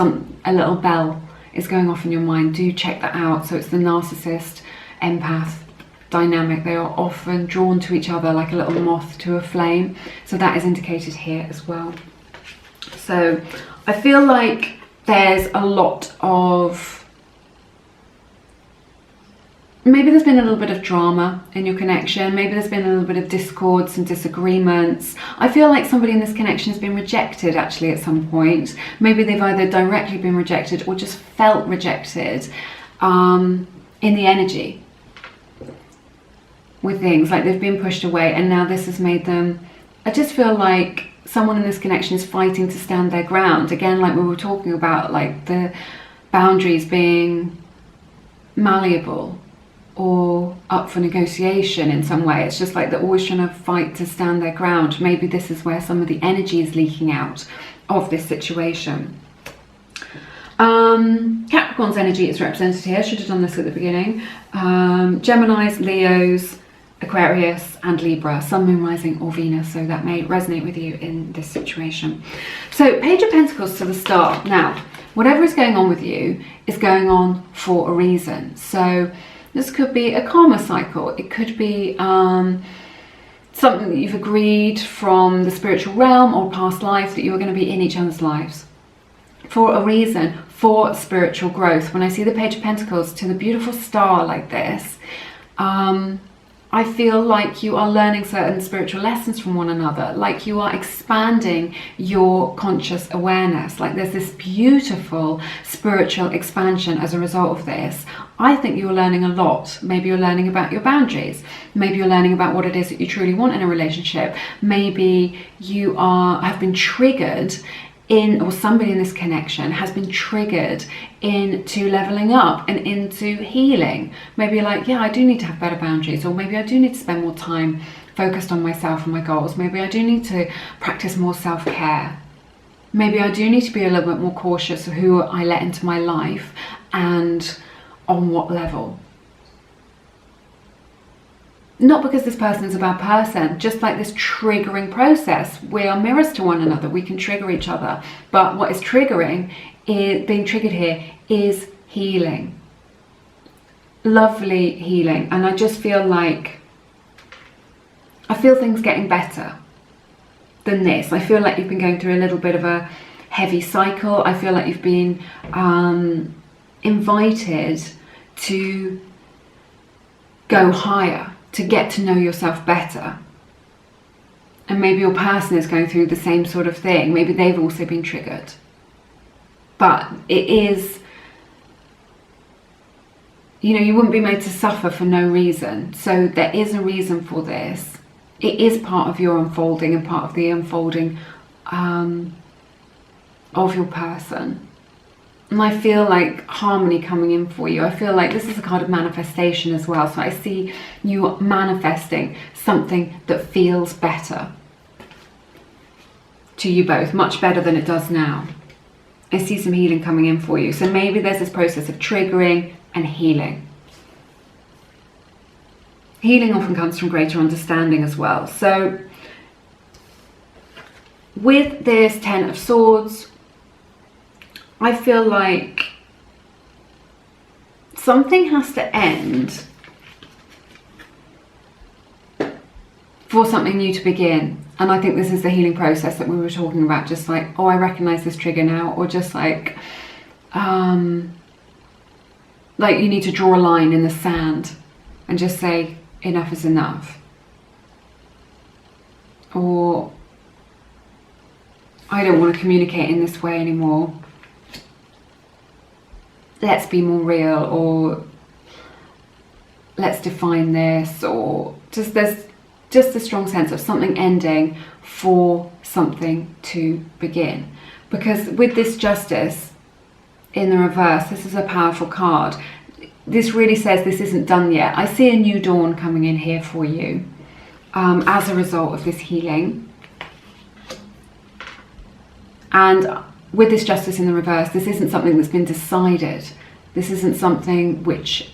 a little bell is going off in your mind, do check that out. So it's the narcissist empath dynamic. They are often drawn to each other like a little moth to a flame. So that is indicated here as well. So I feel like there's a lot of, maybe there's been a little bit of drama in your connection. Maybe there's been a little bit of discord, some disagreements. I feel like somebody in this connection has been rejected actually at some point. Maybe they've either directly been rejected or just felt rejected in the energy with things, like they've been pushed away, and now this has made them, I just feel like someone in this connection is fighting to stand their ground. Again, like we were talking about, like the boundaries being malleable or up for negotiation in some way. It's just like they're always trying to fight to stand their ground. Maybe this is where some of the energy is leaking out of this situation. Capricorn's energy is represented here. Should have done this at the beginning. Geminis, Leos, Aquarius and Libra, Sun, Moon, Rising or Venus, so that may resonate with you in this situation. So Page of Pentacles to the start. Now, whatever is going on with you is going on for a reason. So this could be a karma cycle. It could be something that you've agreed from the spiritual realm or past life that you are going to be in each other's lives for a reason, for spiritual growth. When I see the Page of Pentacles to the beautiful star like this, I feel like you are learning certain spiritual lessons from one another, like you are expanding your conscious awareness, like there's this beautiful spiritual expansion as a result of this. I think you're learning a lot. Maybe you're learning about your boundaries. Maybe you're learning about what it is that you truly want in a relationship. Maybe you have been triggered in, or somebody in this connection has been triggered into leveling up and into healing. Maybe you're like, yeah, I do need to have better boundaries, or maybe I do need to spend more time focused on myself and my goals. Maybe I do need to practice more self-care. Maybe I do need to be a little bit more cautious of who I let into my life and on what level. Not because this person is a bad person, just like this triggering process. We are mirrors to one another. We can trigger each other. But what is triggering, being triggered here, is healing. Lovely healing. And I just feel like, I feel things getting better than this. I feel like you've been going through a little bit of a heavy cycle. I feel like you've been invited to go higher, to get to know yourself better. And maybe your person is going through the same sort of thing. Maybe they've also been triggered. But it is, you know, you wouldn't be made to suffer for no reason. So there is a reason for this. It is part of your unfolding and part of the unfolding of your person. And I feel like harmony coming in for you. I feel like this is a kind of manifestation as well. So I see you manifesting something that feels better to you both, much better than it does now. I see some healing coming in for you. So maybe there's this process of triggering and healing. Healing often comes from greater understanding as well. So with this Ten of Swords, I feel like something has to end for something new to begin. And I think this is the healing process that we were talking about. Just like, oh, I recognize this trigger now. Or just like you need to draw a line in the sand and just say, enough is enough. Or I don't want to communicate in this way anymore. Let's be more real, or let's define this, or just there's just a strong sense of something ending for something to begin. Because with this Justice in the reverse, this is a powerful card. This really says this isn't done yet. I see a new dawn coming in here for you as a result of this healing. And with this Justice in the reverse, this isn't something that's been decided. This isn't something which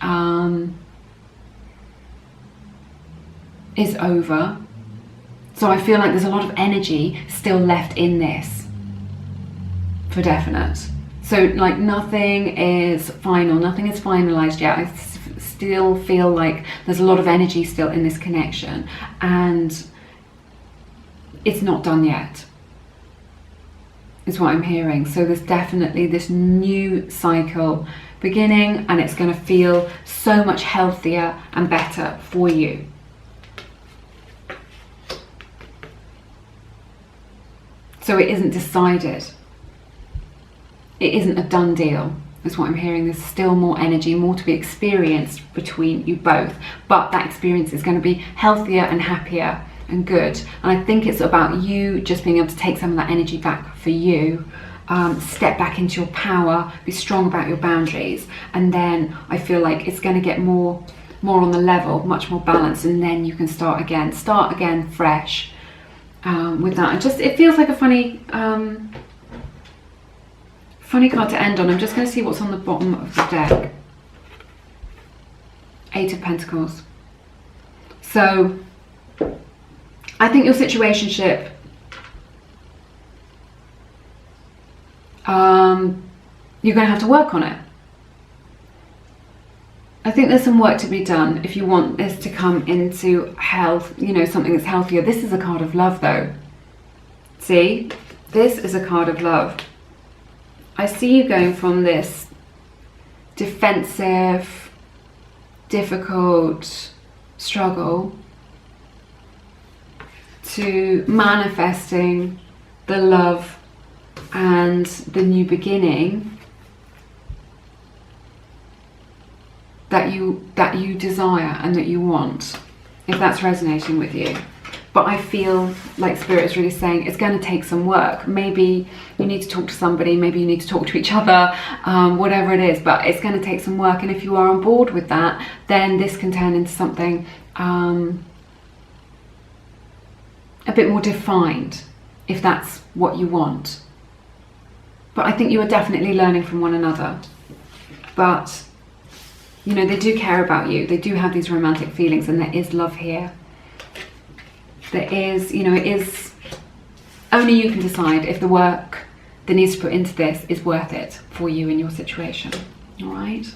is over. So I feel like there's a lot of energy still left in this, for definite. So like nothing is final, nothing is finalized yet. I still feel like there's a lot of energy still in this connection, and it's not done yet, is what I'm hearing. So there's definitely this new cycle beginning, and it's going to feel so much healthier and better for you. So it isn't decided. It isn't a done deal, is what I'm hearing. There's still more energy, more to be experienced between you both. But that experience is going to be healthier and happier and good. And I think it's about you just being able to take some of that energy back for you. Step back into your power, be strong about your boundaries. And then I feel like it's going to get more on the level, much more balanced. And then you can start again fresh. With that, it feels like a funny card to end on. I'm just going to see what's on the bottom of the deck. 8 of Pentacles. So I think your situationship, you're going to have to work on it. I think there's some work to be done if you want this to come into health, you know, something that's healthier. This is a card of love though. See, this is a card of love. I see you going from this defensive, difficult struggle to manifesting the love and the new beginning that you desire and that you want, if that's resonating with you. But I feel like Spirit is really saying it's going to take some work. Maybe you need to talk to somebody, maybe you need to talk to each other, whatever it is, but it's going to take some work. And if you are on board with that, then this can turn into something a bit more defined, if that's what you want. But I think you are definitely learning from one another. But you know, they do care about you. They do have these romantic feelings, and there is love here. There is, you know, it is only you can decide if the work that needs to put into this is worth it for you in your situation. All right.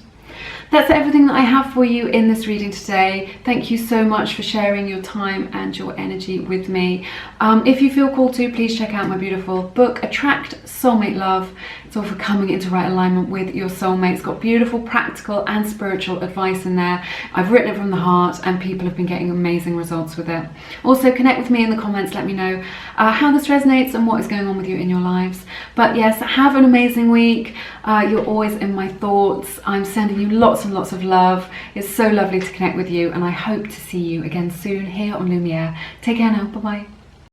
That's everything that I have for you in this reading today. Thank you so much for sharing your time and your energy with me. If you feel called to, please check out my beautiful book, Attract Soulmate Love. It's all for coming into right alignment with your soulmate. It's got beautiful practical and spiritual advice in there. I've written it from the heart, and people have been getting amazing results with it. Also, connect with me in the comments. Let me know how this resonates and what is going on with you in your lives. But yes, have an amazing week. You're always in my thoughts. I'm sending you lots and lots of love. It's so lovely to connect with you, and I hope to see you again soon here on Lumiere. Take care now. Bye bye.